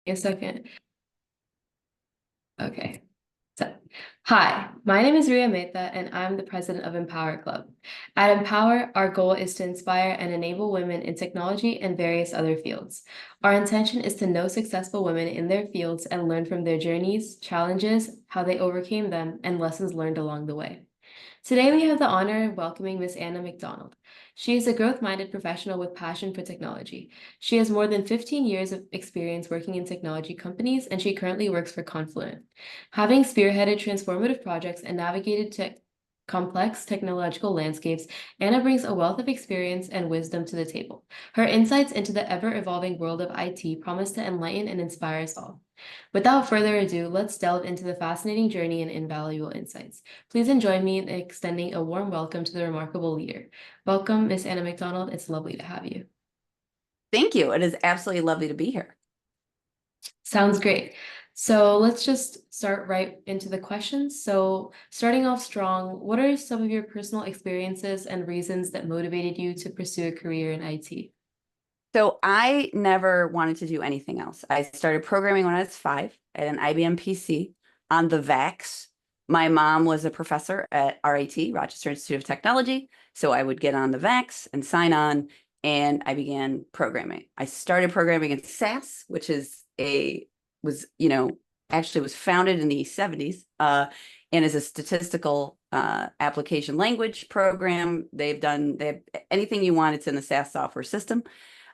A second. Okay. So, hi, my name is Ria Mehta, and I'm the president of EmpowHer Club. At EmpowHer, our goal is to inspire and enable women in technology and various other fields. Our intention is to know successful women in their fields and learn from their journeys, challenges, how they overcame them, and lessons learned along the way. Today, we have the honor of welcoming Miss Anna McDonald. She is a growth-minded professional with passion for technology. She has more than 15 years of experience working in technology companies, and she currently works for Confluent. Having spearheaded transformative projects and navigated complex technological landscapes, Anna brings a wealth of experience and wisdom to the table. Her insights into the ever-evolving world of IT promise to enlighten and inspire us all. Without further ado, let's delve into the fascinating journey and invaluable insights. Please join me in extending a warm welcome to the remarkable leader. Welcome, Miss Anna McDonald. It's lovely to have you. Thank you. It is absolutely lovely to be here. Sounds great. So let's just start right into the questions. So starting off strong, what are some of your personal experiences and reasons that motivated you to pursue a career in IT? So I never wanted to do anything else. I started programming when I was 5 at an IBM PC on the VAX. My mom was a professor at RIT, Rochester Institute of Technology. So I would get on the VAX and sign on, and I began programming. I started programming in SAS, which is actually was founded in the 70s, and is a statistical application language program. They have anything you want, it's in the SAS software system.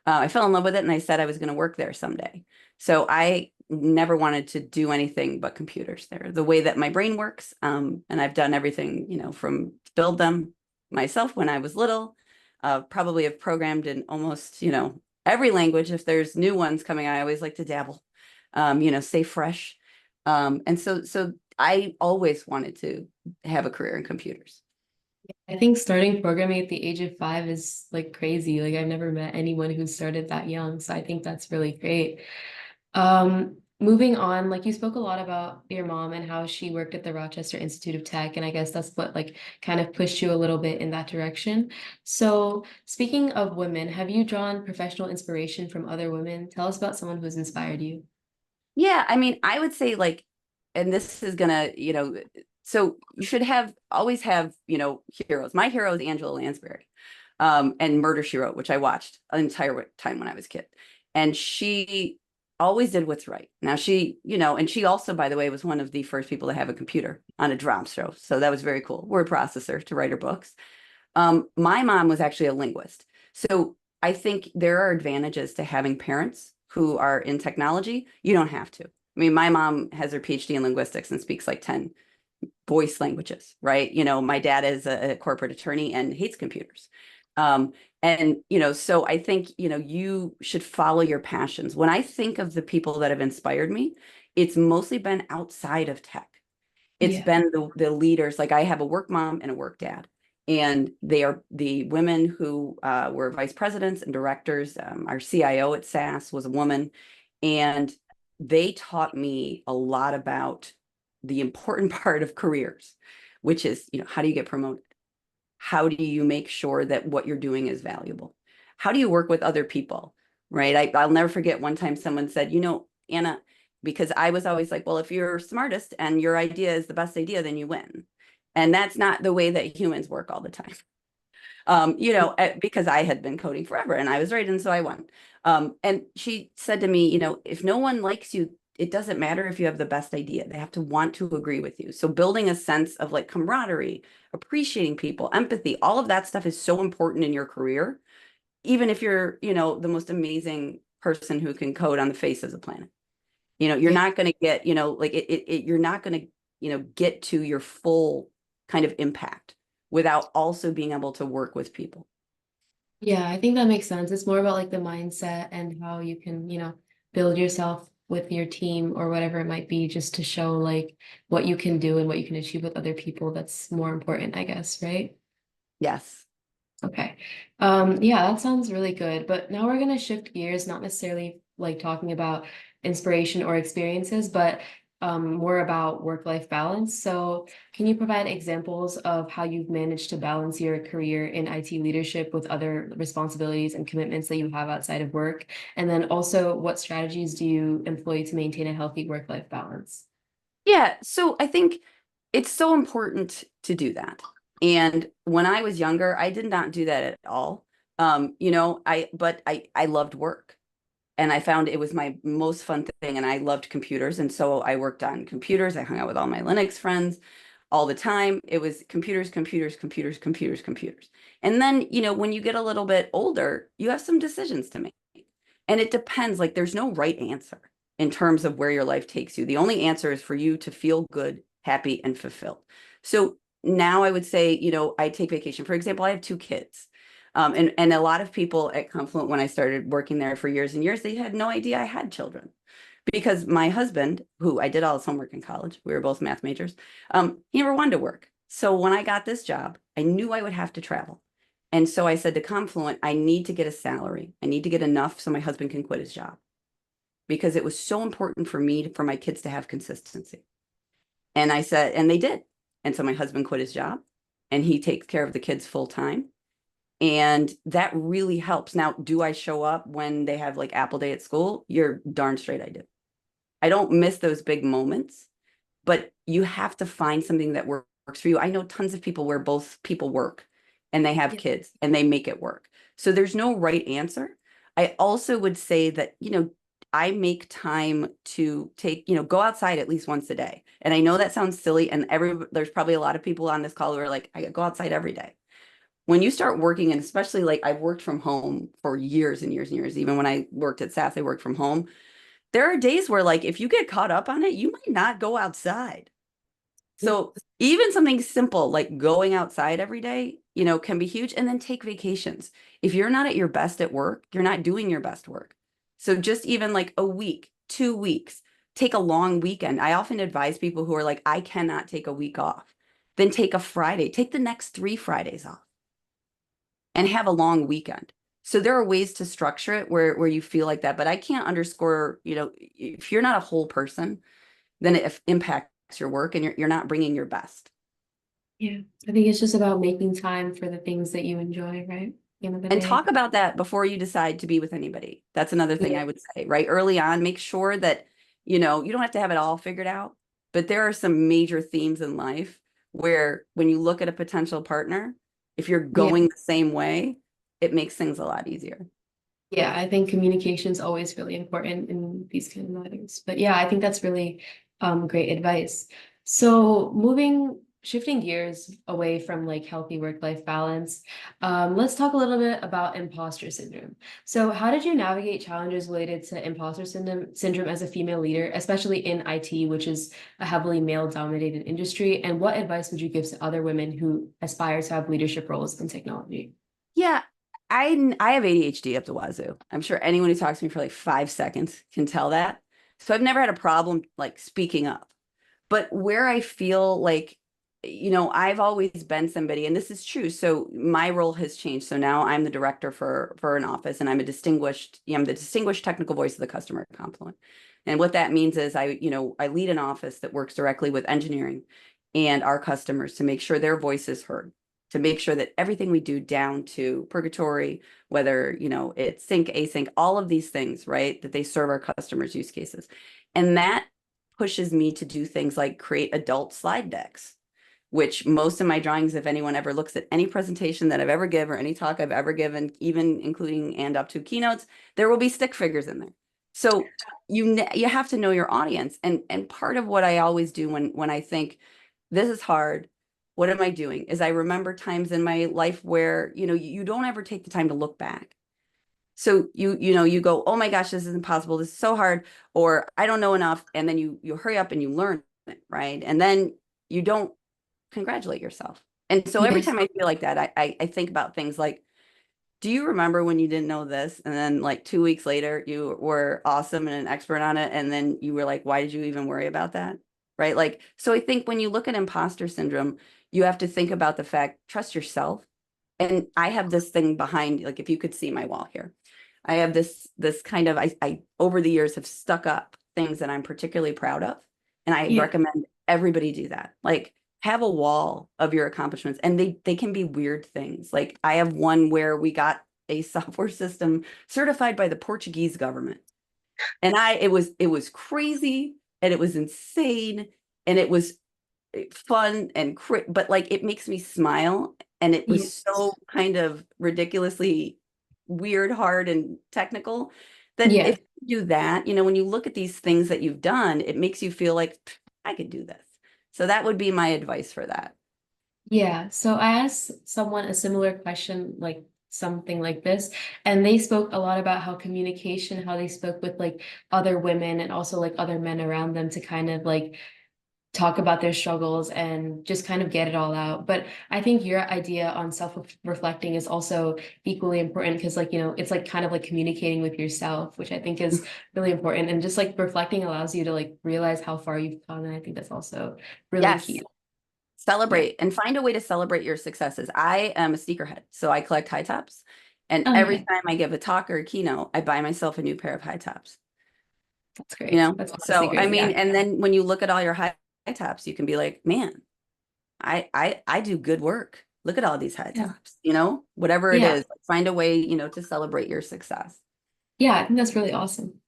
I fell in love with it, and I said I was going to work there someday. So I never wanted to do anything but computers there, the way that my brain works. And I've done everything, from build them myself when I was little. Probably have programmed in almost, every language. If there's new ones coming, I always like to dabble, stay fresh. And so I always wanted to have a career in computers. I think starting programming at the age of 5 is like crazy. Like I've never met anyone who started that young. So I think that's really great. Moving on, like you spoke a lot about your mom and how she worked at the Rochester Institute of Tech, and I guess that's what like kind of pushed you a little bit in that direction. So speaking of women, have you drawn professional inspiration from other women? Tell us about someone who's inspired you. Yeah, I mean, I would say like, and this is gonna, so you should always have, heroes. My hero is Angela Lansbury, and Murder, She Wrote, which I watched an entire time when I was a kid. And she always did what's right. Now and she also, by the way, was one of the first people to have a computer on a drum show. So that was very cool. Word processor to write her books. My mom was actually a linguist. So I think there are advantages to having parents who are in technology. You don't have to. I mean, my mom has her PhD in linguistics and speaks like 10 voice languages, right? My dad is a corporate attorney and hates computers. So I think, you should follow your passions. When I think of the people that have inspired me, it's mostly been outside of tech. It's Yeah. been the leaders. Like I have a work mom and a work dad, and they are the women who were vice presidents and directors. Our CIO at SAS was a woman, and they taught me a lot about the important part of careers, which is, how do you get promoted? How do you make sure that what you're doing is valuable? How do you work with other people? Right. I'll never forget one time someone said, Anna, because I was always like, well, if you're smartest and your idea is the best idea, then you win. And that's not the way that humans work all the time. Because I had been coding forever and I was right. And so I won. And she said to me, if no one likes you, it doesn't matter if you have the best idea. They have to want to agree with you. So building a sense of like camaraderie, appreciating people, empathy, all of that stuff is so important in your career, even if you're, the most amazing person who can code on the face of the planet. You're Yeah. not going to get, you're not going to, get to your full kind of impact without also being able to work with people. Yeah, I think that makes sense. It's more about like the mindset and how you can, build yourself with your team or whatever it might be, just to show like what you can do and what you can achieve with other people. That's more important, I guess, right? Yes. Okay. Yeah, that sounds really good. But now we're gonna shift gears, not necessarily like talking about inspiration or experiences, but more about work-life balance. So can you provide examples of how you've managed to balance your career in IT leadership with other responsibilities and commitments that you have outside of work? And then also, what strategies do you employ to maintain a healthy work-life balance? Yeah, so I think it's so important to do that. And when I was younger, I did not do that at all. I loved work and I found it was my most fun thing and I loved computers. And so I worked on computers. I hung out with all my Linux friends all the time. It was computers, computers, computers, computers, computers. And then, when you get a little bit older, you have some decisions to make. And it depends, like there's no right answer in terms of where your life takes you. The only answer is for you to feel good, happy, and fulfilled. So now I would say, I take vacation. For example, I have two kids. And a lot of people at Confluent, when I started working there for years and years, they had no idea I had children because my husband, who I did all his homework in college, we were both math majors, he never wanted to work. So when I got this job, I knew I would have to travel. And so I said to Confluent, I need to get a salary. I need to get enough so my husband can quit his job because it was so important for me, for my kids to have consistency. And I said, and they did. And so my husband quit his job and he takes care of the kids full time. And that really helps. Now, do I show up when they have like Apple Day at school? You're darn straight I do. I don't miss those big moments, but you have to find something that works for you. I know tons of people where both people work and they have kids and they make it work. So there's no right answer. I also would say that, I make time to go outside at least once a day. And I know that sounds silly. And there's probably a lot of people on this call who are like, I go outside every day. When you start working, and especially like I've worked from home for years and years and years, even when I worked at SAS, I worked from home. There are days where like, if you get caught up on it, you might not go outside. So even something simple like going outside every day, can be huge. And then take vacations. If you're not at your best at work, you're not doing your best work. So just even like a week, 2 weeks, take a long weekend. I often advise people who are like, I cannot take a week off. Then take a Friday, take the next 3 Fridays off and have a long weekend. So there are ways to structure it where you feel like that. But I can't underscore, if you're not a whole person, then it impacts your work and you're not bringing your best. Yeah, I think it's just about making time for the things that you enjoy, right? At the end of the And day. talk about that before you decide to be with anybody. That's another thing I would say, right? Early on, make sure that, you don't have to have it all figured out, but there are some major themes in life where when you look at a potential partner, if you're Yeah. going the same way, it makes things a lot easier. Yeah, I think communication is always really important in these kind of matters. But yeah, I think that's really great advice. So shifting gears away from like healthy work-life balance, let's talk a little bit about imposter syndrome. So how did you navigate challenges related to imposter syndrome as a female leader, especially in IT, which is a heavily male-dominated industry? And what advice would you give to other women who aspire to have leadership roles in technology? Yeah, I have ADHD up the wazoo. I'm sure anyone who talks to me for like 5 seconds can tell that. So I've never had a problem like speaking up. But where I feel like, I've always been somebody, and this is true. So my role has changed. So now I'm the director for an office, and I'm the distinguished technical voice of the customer at Confluent. And what that means is I lead an office that works directly with engineering and our customers to make sure their voice is heard, to make sure that everything we do down to purgatory, whether, it's sync, async, all of these things, right, that they serve our customers' use cases. And that pushes me to do things like create adult slide decks, which most of my drawings, if anyone ever looks at any presentation that I've ever given or any talk I've ever given, even including and up to keynotes, there will be stick figures in there. So you have to know your audience. And part of what I always do when I think this is hard, what am I doing? Is I remember times in my life where, you don't ever take the time to look back. So you go, oh my gosh, this is impossible. This is so hard, or I don't know enough. And then you hurry up and you learn it, right? And then you don't congratulate yourself. And so every time I feel like that, I think about things like, do you remember when you didn't know this? And then like 2 weeks later, you were awesome and an expert on it. And then you were like, why did you even worry about that? Right? Like, so I think when you look at imposter syndrome, you have to think about the fact, trust yourself. And I have this thing behind, like, if you could see my wall here, I have this kind of, I over the years have stuck up things that I'm particularly proud of. And I Yeah. recommend everybody do that. Like have a wall of your accomplishments, and they can be weird things. Like I have one where we got a software system certified by the Portuguese government. And it was crazy and it was insane and it was fun and but like it makes me smile, and it Yeah. was so kind of ridiculously weird, hard and technical that Yeah. if you do that, when you look at these things that you've done, it makes you feel like I could do this. So that would be my advice for that. Yeah, so I asked someone a similar question, like something like this, and they spoke a lot about how communication, how they spoke with like other women and also like other men around them to kind of like talk about their struggles and just kind of get it all out. But I think your idea on self-reflecting is also equally important because like, it's like kind of like communicating with yourself, which I think is really important. And just like reflecting allows you to like realize how far you've come. And I think that's also really Yes. key. Yeah. Celebrate and find a way to celebrate your successes. I am a sneakerhead, so I collect high tops. And Oh, every okay. time I give a talk or a keynote, I buy myself a new pair of high tops. That's great. That's honestly So I great. mean, Yeah. and then when you look at all your high tops, you can be like, man, I do good work. Look at all these high Yeah. tops, whatever it Yeah. is, find a way, to celebrate your success. Yeah. I think that's really awesome.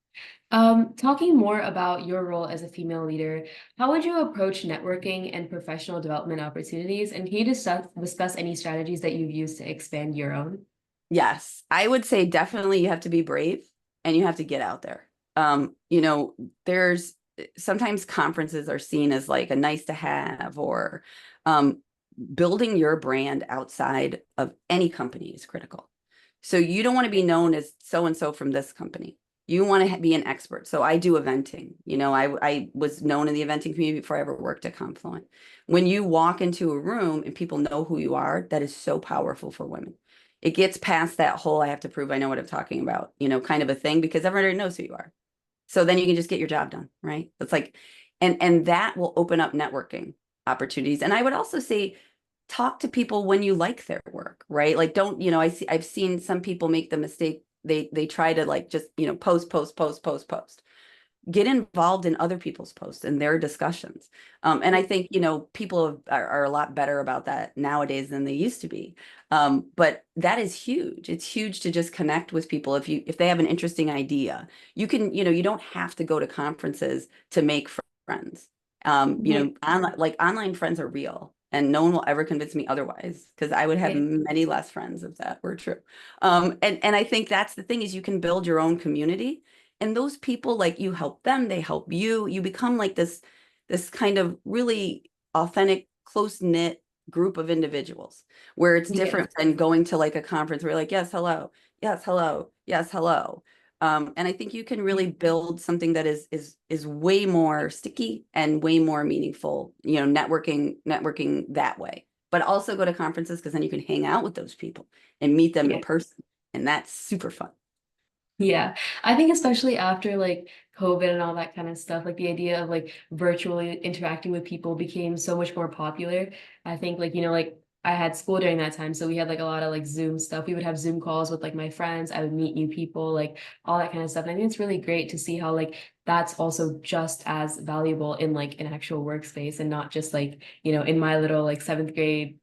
Talking more about your role as a female leader, how would you approach networking and professional development opportunities? And can you discuss any strategies that you've used to expand your own? Yes, I would say definitely you have to be brave and you have to get out there. There's sometimes conferences are seen as like a nice to have, or um, building your brand outside of any company is critical. So you don't want to be known as so and so from this company. You want to be an expert. So I do eventing. I was known in the eventing community before I ever worked at Confluent. When you walk into a room and people know who you are, that is so powerful for women. It gets past that whole I have to prove I know what I'm talking about, kind of a thing, because everybody knows who you are. So then you can just get your job done, right? It's like, and that will open up networking opportunities. And I would also say talk to people when you like their work, right? Like don't, I've seen some people make the mistake. They try to like just, post. Get involved in other people's posts and their discussions. And I think, people are a lot better about that nowadays than they used to be. But that is huge. It's huge to just connect with people. If they have an interesting idea, you can, you don't have to go to conferences to make friends. Right. Online friends are real. And no one will ever convince me otherwise, because I would have Yeah. many less friends if that were true. And I think that's the thing, is you can build your own community, and those people, like, you help them, they help you become like this kind of really authentic, close knit group of individuals, where it's Yeah. different than going to like a conference where you're like, yes, hello, yes, hello, yes, hello. And I think you can really build something that is way more sticky and way more meaningful, networking that way. But also go to conferences, because then you can hang out with those people and meet them in Yeah. person, and that's super fun. Yeah, I think especially after like COVID and all that kind of stuff, like the idea of like virtually interacting with people became so much more popular. I think like, like I had school during that time, so we had like a lot of like Zoom stuff. We would have Zoom calls with like my friends. I would meet new people, like all that kind of stuff. And I think it's really great to see how like that's also just as valuable in like an actual workspace and not just like, in my little like seventh grade,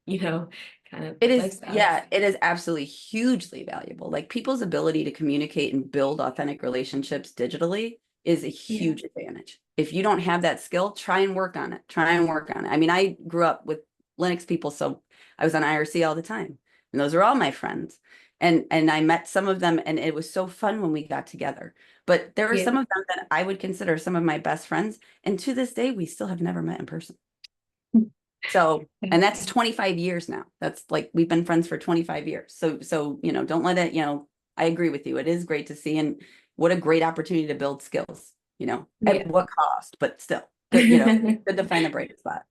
kind of It is, lifestyle. yeah, it is absolutely hugely valuable. Like people's ability to communicate and build authentic relationships digitally is a Yeah. huge advantage. If you don't have that skill, try and work on it. Try and work on it. I mean, I grew up with Linux people, so I was on IRC all the time, and those are all my friends. And I met some of them, and it was so fun when we got together. But there were Yeah. some of them that I would consider some of my best friends, and to this day, we still have never met in person. So, and that's 25 years now. That's like we've been friends for 25 years. So, don't let it, I agree with you. It is great to see, and what a great opportunity to build skills, at Yeah. what cost, but still good, good to find the bright spot.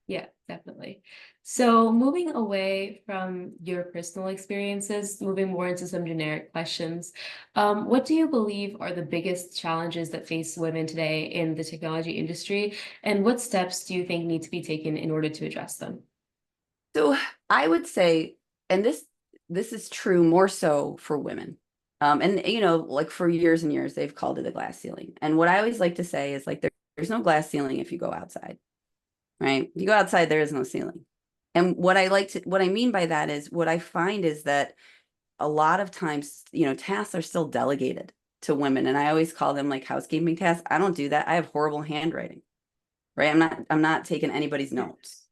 Yeah, definitely. So moving away from your personal experiences, moving more into some generic questions, what do you believe are the biggest challenges that face women today in the technology industry, and what steps do you think need to be taken in order to address them? So I would say, and this is true more so for women. And like for years and years, they've called it a glass ceiling. And what I always like to say is like there's there's no glass ceiling if you go outside, right? If you go outside, there is no ceiling. And what I mean by that is what I find is that a lot of times, tasks are still delegated to women. And I always call them like housekeeping tasks. I don't do that. I have horrible handwriting, right? I'm not taking anybody's notes.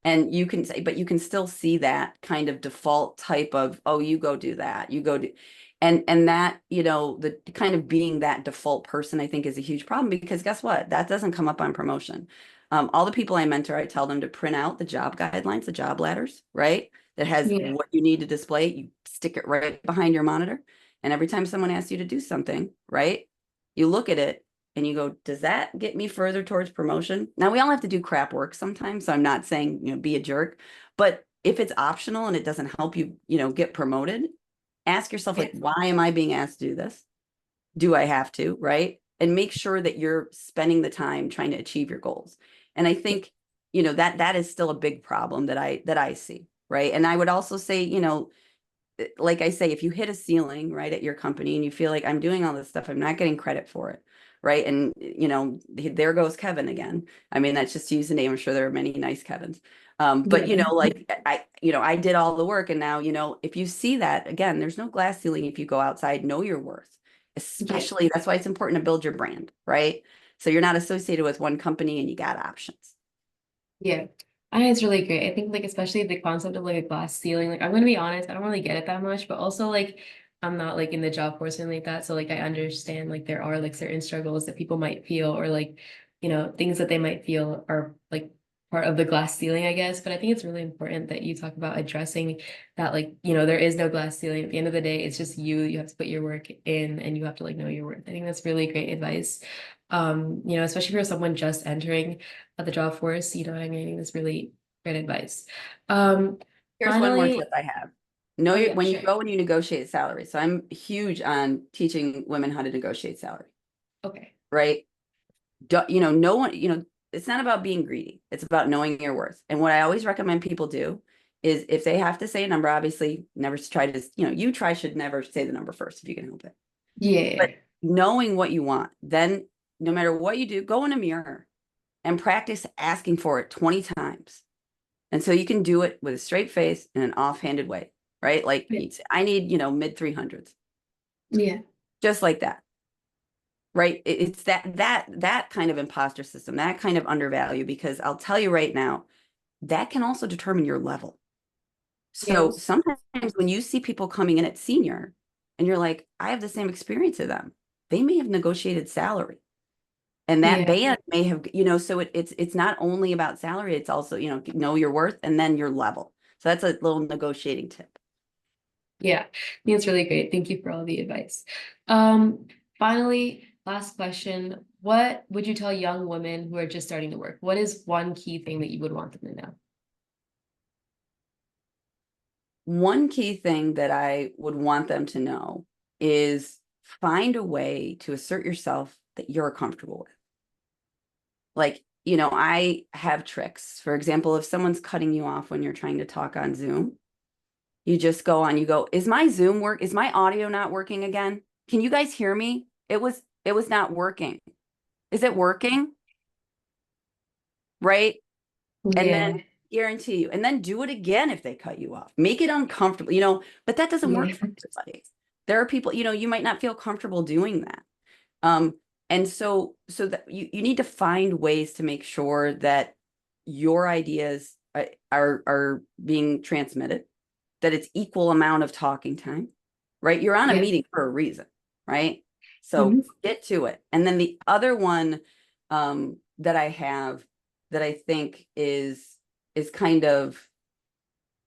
And you can say, but you can still see that kind of default type of, oh, you go do that, you go do, and that, the kind of being that default person, I think is a huge problem because guess what? That doesn't come up on promotion. All the people I mentor, I tell them to print out the job guidelines, the job ladders, right? That has Yeah. what you need to display. You stick it right behind your monitor. And every time someone asks you to do something, right? You look at it and you go, does that get me further towards promotion? Now we all have to do crap work sometimes. So I'm not saying, be a jerk, but if it's optional and it doesn't help you, get promoted, ask yourself, like, why am I being asked to do this? Do I have to, right? And make sure that you're spending the time trying to achieve your goals. And I think, that is still a big problem that I see, right? And I would also say, like I say, if you hit a ceiling, right, at your company and you feel like I'm doing all this stuff, I'm not getting credit for it, right? And, there goes Kevin again. I mean, that's just to use the name. I'm sure there are many nice Kevins. But, Yeah. like I did all the work and now, if you see that, again, there's no glass ceiling if you go outside, know your worth, Yeah. especially that's why it's important to build your brand, right? So you're not associated with one company and you got options. Yeah. I think it's really great. I think like especially the concept of like a glass ceiling, like I'm gonna be honest, I don't really get it that much, but also like I'm not like in the job force and like that. So like I understand like there are like certain struggles that people might feel or like, things that they might feel are like part of the glass ceiling, I guess. But I think it's really important that you talk about addressing that like, there is no glass ceiling. At the end of the day, it's just you. You have to put your work in and you have to like know your worth. I think that's really great advice. Especially for someone just entering the job force, I think that's really great advice. Um, Here's one more tip finally, I have. Know oh your, yeah, when you sure. go and you negotiate salary. So I'm huge on teaching women how to negotiate salary, Okay. right? No one, it's not about being greedy. It's about knowing your worth. And what I always recommend people do is if they have to say a number, obviously never try to, should never say the number first if you can help it. But Yeah. knowing what you want, then no matter what you do, go in a mirror and practice asking for it 20 times. And so you can do it with a straight face in an offhanded way, right? Like Yeah. I need, mid 300s, Yeah. just like that. Right. It's that kind of imposter system, that kind of undervalue, because I'll tell you right now, that can also determine your level. So Yes. sometimes when you see people coming in at senior and you're like, I have the same experience as them, they may have negotiated salary. And that Yeah. band may have, so it's not only about salary, it's also, know your worth and then your level. So that's a little negotiating tip. Yeah. I think it's really great. Thank you for all the advice. Finally, last question. What would you tell young women who are just starting to work? What is one key thing that you would want them to know? One key thing that I would want them to know is find a way to assert yourself that you're comfortable with. Like, I have tricks. For example, if someone's cutting you off when you're trying to talk on Zoom, you just go on, you go, is my Zoom work? Is my audio not working again? Can you guys hear me? It was not working. Is it working? Right? And Yeah. then guarantee you, and then do it again if they cut you off. Make it uncomfortable, but that doesn't work Yeah. for everybody. There are people, you might not feel comfortable doing that. Um, and so that you need to find ways to make sure that your ideas are being transmitted, that it's equal amount of talking time, right? You're on a Yeah. meeting for a reason, right? So Mhm. get to it. And then the other one that I have that I think is kind of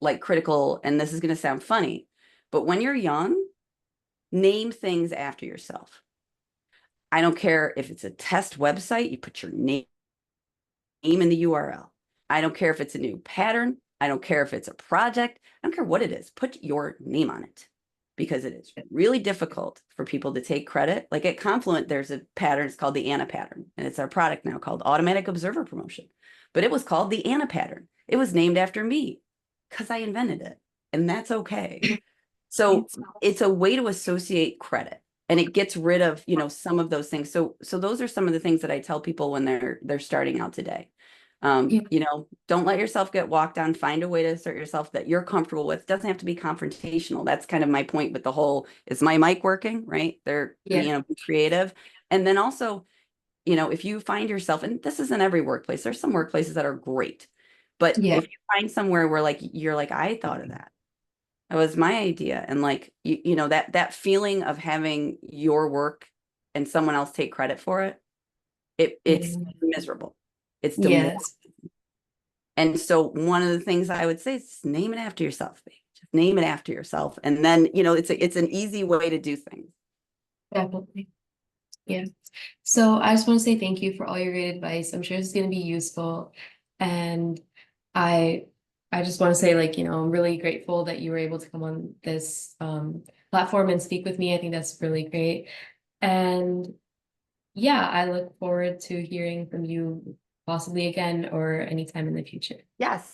like critical, and this is going to sound funny, but when you're young, name things after yourself. I don't care if it's a test website, you put your name in the URL. I don't care if it's a new pattern. I don't care if it's a project. I don't care what it is. Put your name on it because it is really difficult for people to take credit. Like at Confluent, there's a pattern. It's called the Anna pattern, and it's our product now called Automatic Observer Promotion. But it was called the Anna pattern. It was named after me because I invented it, and that's okay. So Yes. it's a way to associate credit. and it gets rid of, some of those things. So those are some of the things that I tell people when they're starting out today. Yeah. Don't let yourself get walked on. Find a way to assert yourself that you're comfortable with. It doesn't have to be confrontational. That's kind of my point with the whole, is my mic working, right? Yeah. Be creative. And then also, if you find yourself, and this isn't every workplace, there's some workplaces that are great, but Yeah. if you find somewhere where like, you're like, I thought of that. That was my idea. And like, that feeling of having your work and someone else take credit for it, it's Yeah. miserable. It's demoralizing. Yes, And so one of the things I would say is name it after yourself, babe. Just name it after yourself. And then, it's an easy way to do things. definitely. Yeah. So I just want to say thank you for all your great advice. I'm sure it's going to be useful. And I I just want to say, like, I'm really grateful that you were able to come on this platform and speak with me. I think that's really great. And yeah, I look forward to hearing from you possibly again or anytime in the future. Yes.